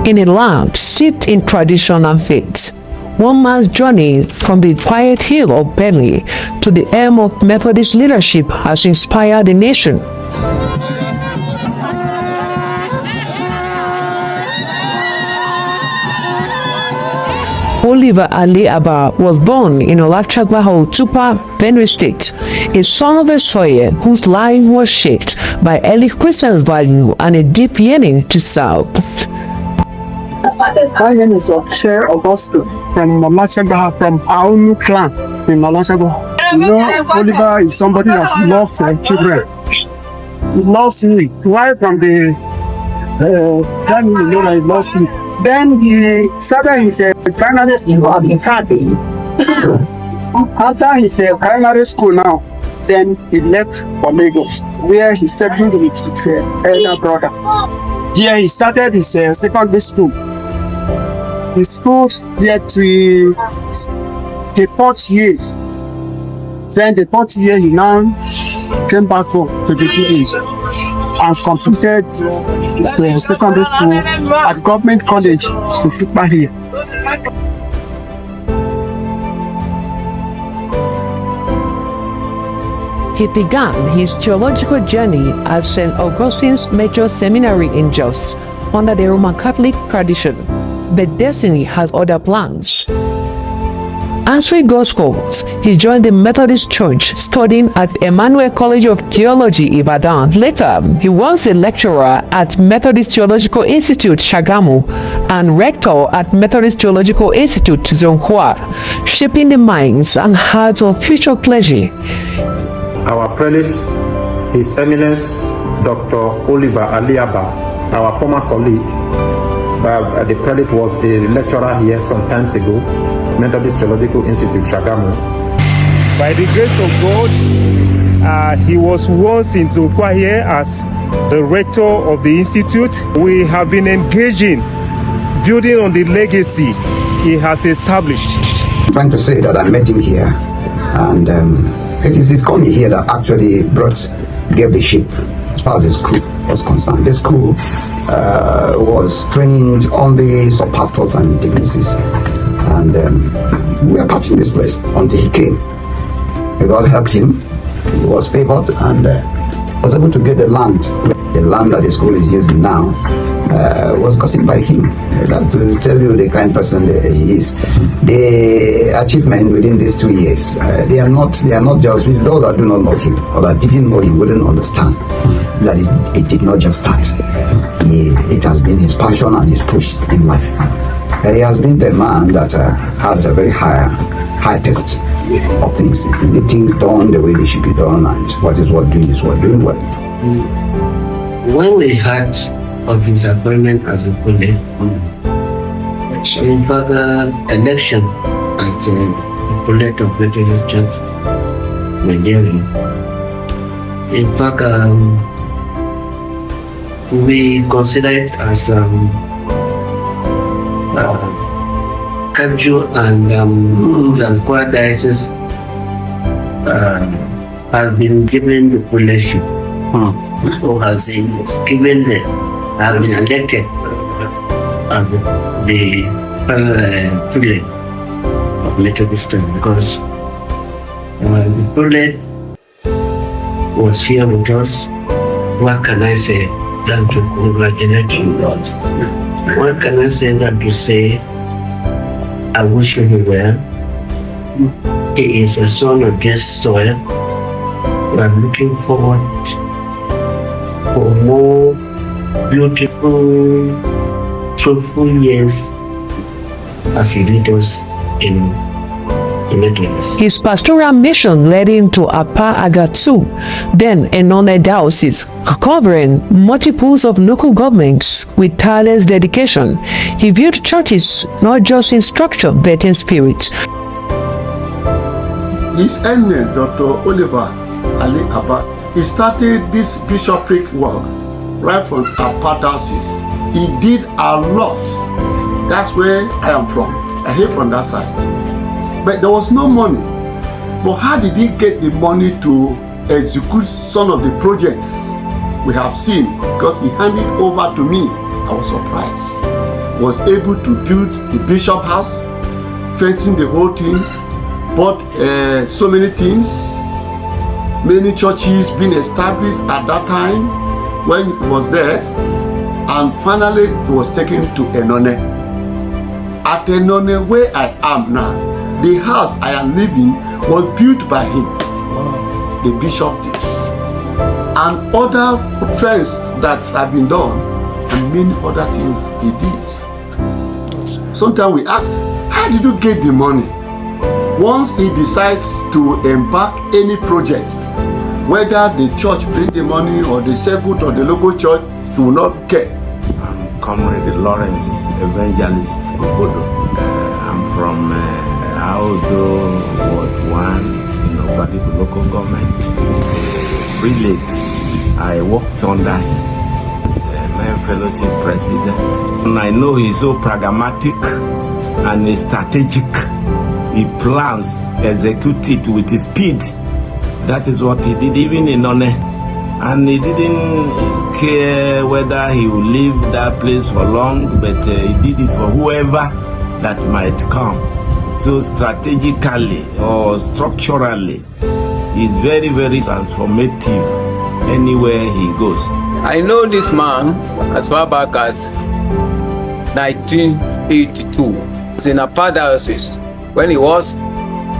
in a land steeped in tradition and faith. One man's journey from the quiet hill of Bentley to the helm of Methodist leadership has inspired the nation. Oliver Ali Abba was born in Olachagba Tupa, Benue State, a son of a sawyer whose life was shaped by early Christian value and a deep yearning to serve. My name is Chair Augusto from Olachagba, from Aunu clan in Olachagba. You know, Oliver is somebody that loves children. He loves me right from the time you know that he loves me. Then he started his primary school in Kadi. After his primary school now, then he left for Lagos, where he settled with his elder brother. Here he started his secondary school. He schooled here to the 4th year. Then the 4th year he now came back home to the village and completed his secondary school at Government College in Fupa here. He began his theological journey at St. Augustine's Major Seminary in Jos under the Roman Catholic tradition, but destiny has other plans. Answering God's calls, he joined the Methodist Church, studying at Emmanuel College of Theology, Ibadan. Later, he was a lecturer at Methodist Theological Institute, Shagamu, and rector at Methodist Theological Institute, Zonkwar, shaping the minds and hearts of future clergy. Our prelate, His Eminence, Dr. Oliver Ali Abba, our former colleague. The prelate was a lecturer here some times ago, Methodist Theological Institute, Shagamu. By the grace of God, he was once in Zonkwa here as the rector of the institute. We have been engaging, building on the legacy he has established. I'm trying to say that I met him here, and it is his coming here that actually gave the shape as far as the school was concerned. The school was training only some pastors and dignitaries, and we were capturing this place until he came. God helped him. He was favored and was able to get the land. The land that the school is using now was gotten by him. That to tell you the kind person he is. The achievement within these 2 years, they are not just those that do not know him or that didn't know him wouldn't understand that it did not just start. It has been his passion and his push in life. He has been the man that has a very high test of things. The things done the way they should be done, and what is what doing is what doing well. When we heard of his appointment as a prelate, in fact, election as a prelate of Methodist Church, Nigeria. In fact, we consider it as Kaju and Zankwa diocese have been given the prelacy, or has been given have been elected as the prelate of Methodist Church, because the prelate was here with us. What can I say than to congratulate him? What can I say than to say I wish him well? He is a son of this soil. We are looking forward for more beautiful, fruitful years as he leads us in Methodist. His pastoral mission led him to Apa Agatu, then a non-diocese, covering multiples of local governments with tireless dedication. He viewed churches not just in structure but in spirit. His Eminence, Dr. Oliver Ali Abba, he started this bishopric work right from Apa diocese. He did a lot. That's where I am from. I hail from that side. But there was no money. But how did he get the money to execute some of the projects we have seen? Because he handed over to me. I was surprised. was able to build the bishop house, fencing the whole thing, bought so many things, many churches being established at that time when he was there, and finally he was taken to Enone. At Enone, where I am now, the house I am living was built by him. The bishop did. And other things that have been done, and many other things he did. Sometimes we ask, how did you get the money? Once he decides to embark any project, whether the church bring the money or the circuit or the local church, he will not care. I'm Comrade Lawrence Evangelist Obodo. I'm from Aodo Ward 1 in Obadipo local government. Relate, I worked under him as a main fellowship president. And I know he's so pragmatic and strategic. He plans, execute it with speed. That is what he did even in One. And he didn't care whether he would leave that place for long, but he did it for whoever that might come. So strategically or structurally, he's very, very transformative anywhere he goes. I know this man as far back as 1982. It's in Apa Diocese when he was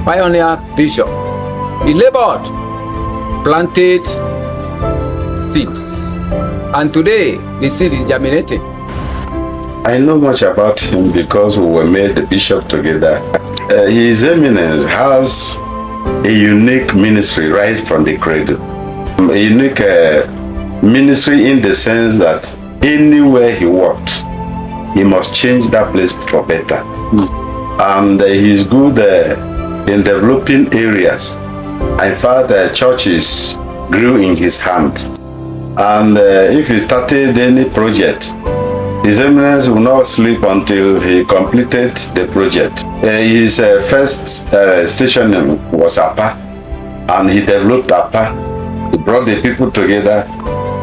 pioneer bishop. He labored, planted seeds, and today the seed is germinating. I know much about him because we were made the bishop together. His Eminence has a unique ministry right from the cradle. A unique ministry in the sense that anywhere he walked, he must change that place for better. And he's good in developing areas. In fact, churches grew in his hand. And if he started any project, His Eminence will not sleep until he completed the project. His first stationing was Apa, and he developed Apa. He brought the people together,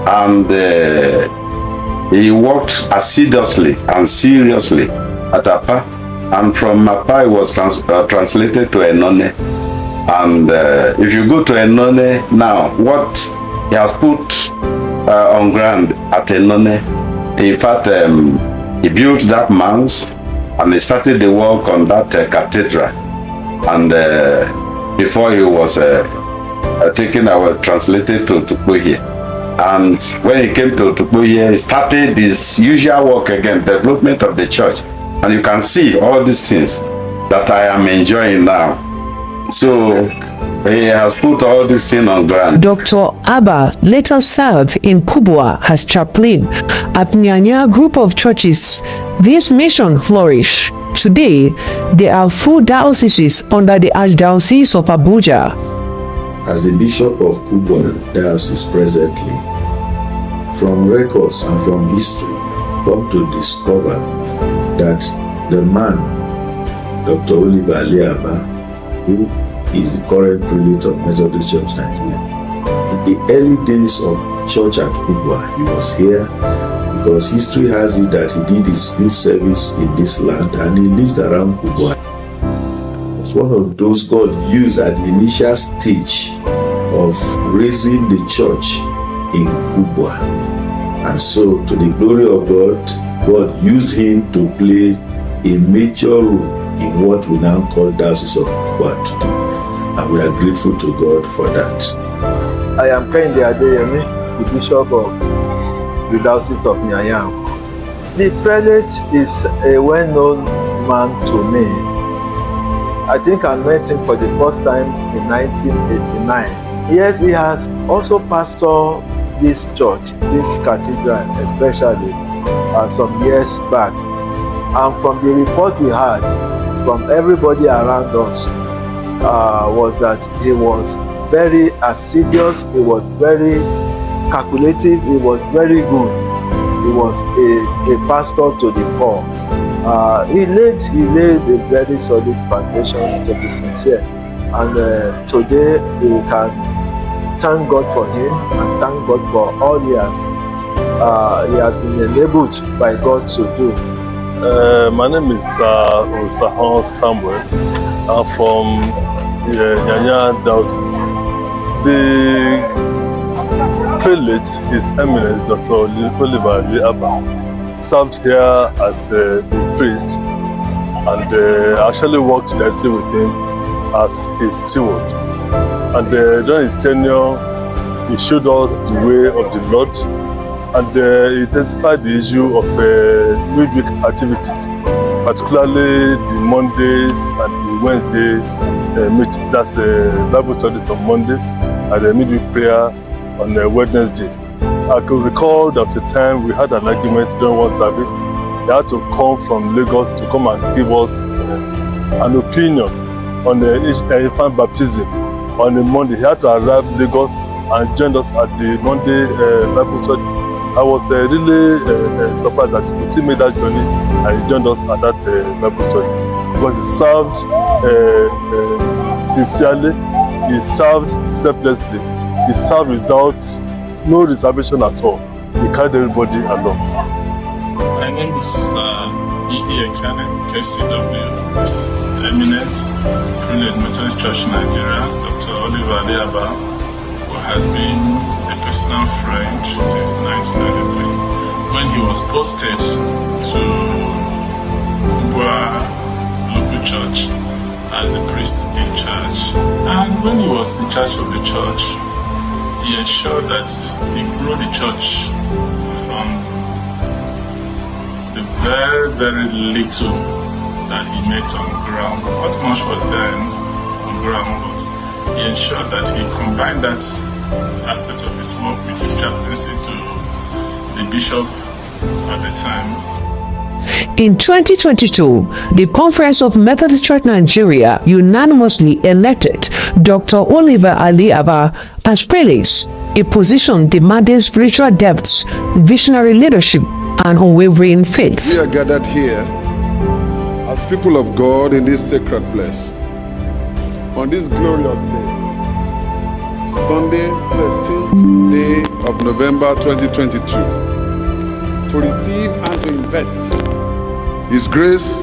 and he worked assiduously and seriously at Apa. And from Apa, he was translated to Enone. And if you go to Enone now, what he has put on ground at Enone, in fact, he built that mount and he started the work on that cathedral. And before he was taken, I was translated to Tupuye. And when he came to Tupuye, he started his usual work again, development of the church. And you can see all these things that I am enjoying now. So he has put all this thing on ground. Dr. Abba later served in Kubwa as chaplain at Nyanya group of churches. This mission flourished. Today, there are full dioceses under the Archdiocese of Abuja. As the Bishop of Kubwa Diocese presently, from records and from history, I've come to discover that the man, Dr. Oliver Aliaba, who is the current prelate of Methodist Church Nigeria. In the early days of church at Kubwa, he was here because history has it that he did his youth service in this land and he lived around Kubwa. He was one of those God used at the initial stage of raising the church in Kubwa. And so, to the glory of God, God used him to play a major role in what we now call Diocese of Kubwa today. And we are grateful to God for that. I am Kehinde Adeyemi, the Bishop of the Diocese of Nyanya. The prelate is a well-known man to me. I think I met him for the first time in 1989. Yes, he has also pastored this church, this cathedral especially, some years back. And from the report we had from everybody around us, was that he was very assiduous, he was very calculative, he was very good. He was a pastor to the core. He laid a very solid foundation, to be sincere. And today we can thank God for him and thank God for all he has been enabled by God to do. My name is Osahon Samuel. I'm from Nyanya Diocese. The prelate, His Eminence Dr. Oliver Aliaba, served here as a priest, and actually worked directly with him as his steward. And during his tenure, he showed us the way of the Lord, and he intensified the issue of midweek activities, particularly the Mondays and the Wednesday meetings. That's Bible studies on Mondays and the midweek prayer on Wednesdays. I can recall that the time we had an argument during one service. They had to come from Lagos to come and give us an opinion on infant baptism on a Monday. He had to arrive in Lagos and join us at the Monday Bible studies. I was really surprised that he could still make that journey and he joined us at that Bible studies, because he served sincerely, he served selflessly, he served without no reservation at all. He carried everybody along. My name is E.E. Ekane, KCW, Eminence, Prelate Methodist Church Nigeria, Dr. Oliver Aliaba, who had been a personal friend since 1993, when he was posted to Kubwa local church as the priest in charge. And when he was in charge of the church, he ensured that he grew the church from the very, very little that he met on ground. Not much was then on ground, but he ensured that he combined that aspect of his work with chaplaincy to the bishop at the time. In 2022, the Conference of Methodist Church Nigeria unanimously elected Dr. Oliver Aliaba as prelate, a position demanding spiritual depth, visionary leadership, and unwavering faith. We are gathered here as people of God in this sacred place on this glorious day, Sunday, 13th day of November 2022, to receive and to invest His Grace,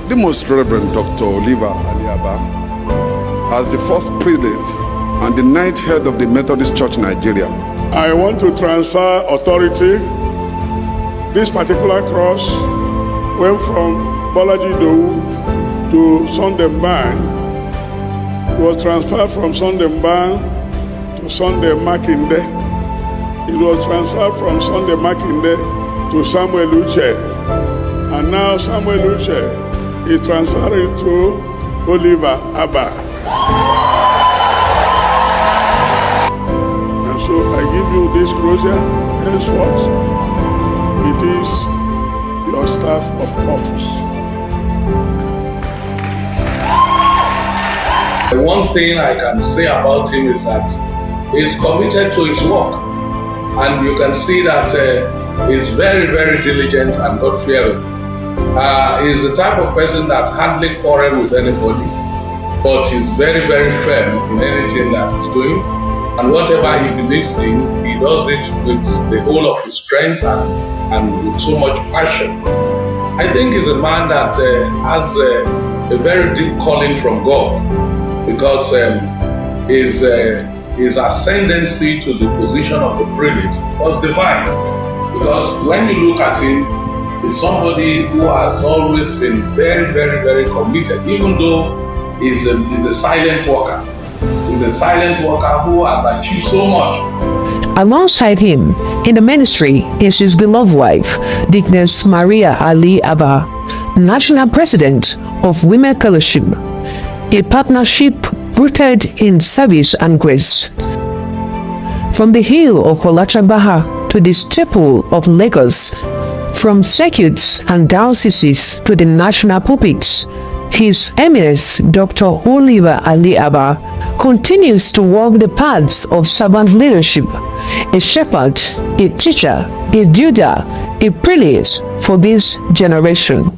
the Most Reverend Dr. Oliver Aliaba, as the first prelate and the ninth head of the Methodist Church Nigeria. I want to transfer authority. This particular cross went from Bolaji Dowu to Sunday Mban. It was transferred from Sunday Mban to Sunday Makinde. It was transferred from Sunday Makinde to Samuel Uche. And now Samuel Uche is transferring to Oliver Abba. And so I give you this closure henceforth. It is your staff of office. The one thing I can say about him is that he's committed to his work, and you can see that he's very, very diligent and God-fearing. He's the type of person that hardly quarrels with anybody, but he's very, very firm in anything that he's doing, and whatever he believes in, he does it with the whole of his strength and with so much passion. I think he's a man that has a very deep calling from God, because his ascendancy to the position of the prelate was divine. Because when you look at him, he's somebody who has always been very, very, very committed, even though he's a silent worker. He's a silent worker who has achieved so much. Alongside him in the ministry is his beloved wife, Deaconess Maria Aliaba, National President of Women Fellowship, a partnership rooted in service and grace. From the hill of Olachagbaha to the steeple of Lagos, from circuits and dioceses to the national pulpits, His Eminence Dr. Oliver Aliaba continues to walk the paths of servant leadership, a shepherd, a teacher, a builder, a prelate for this generation.